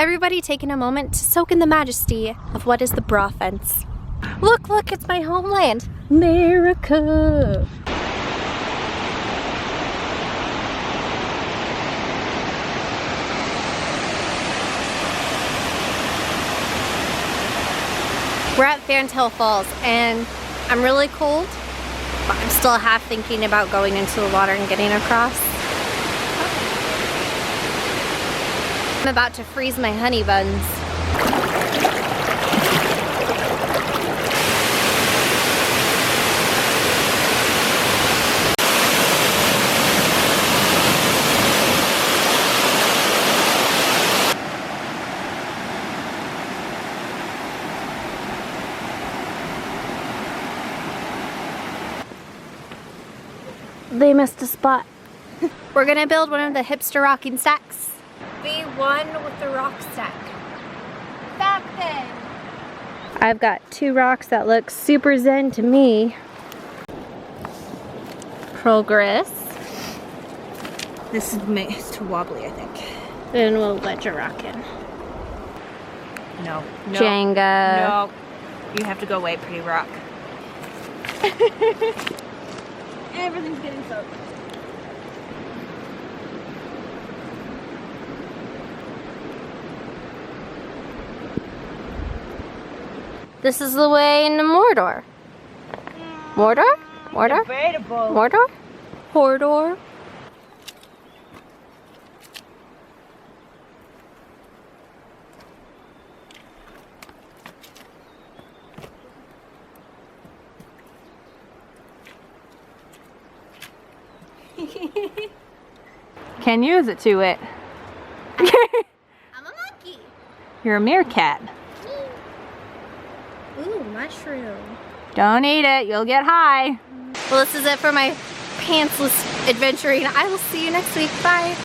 Everybody taking a moment to soak in the majesty of what is the bra fence. Look, look, it's my homeland, America. We're at Fantail Falls and I'm really cold, but I'm still half thinking about going into the water and getting across. I'm about to freeze my honey buns. They missed a spot. We're gonna build one of the hipster rocking stacks. Be one with the rock stack. Back then. I've got 2 rocks that look super zen to me. Progress. This is too wobbly, I think. Then we'll let you rock in. No. No. Jenga. No. You have to go away, pretty rock. Everything's getting soaked. This is the way into Mordor. Mordor? Mordor? Debatable. Mordor? Mordor? Can you? Is it too wet? I'm a monkey. You're a meerkat. Ooh, mushroom. Don't eat it. You'll get high. Well, this is it for my pantsless adventuring. I will see you next week. Bye.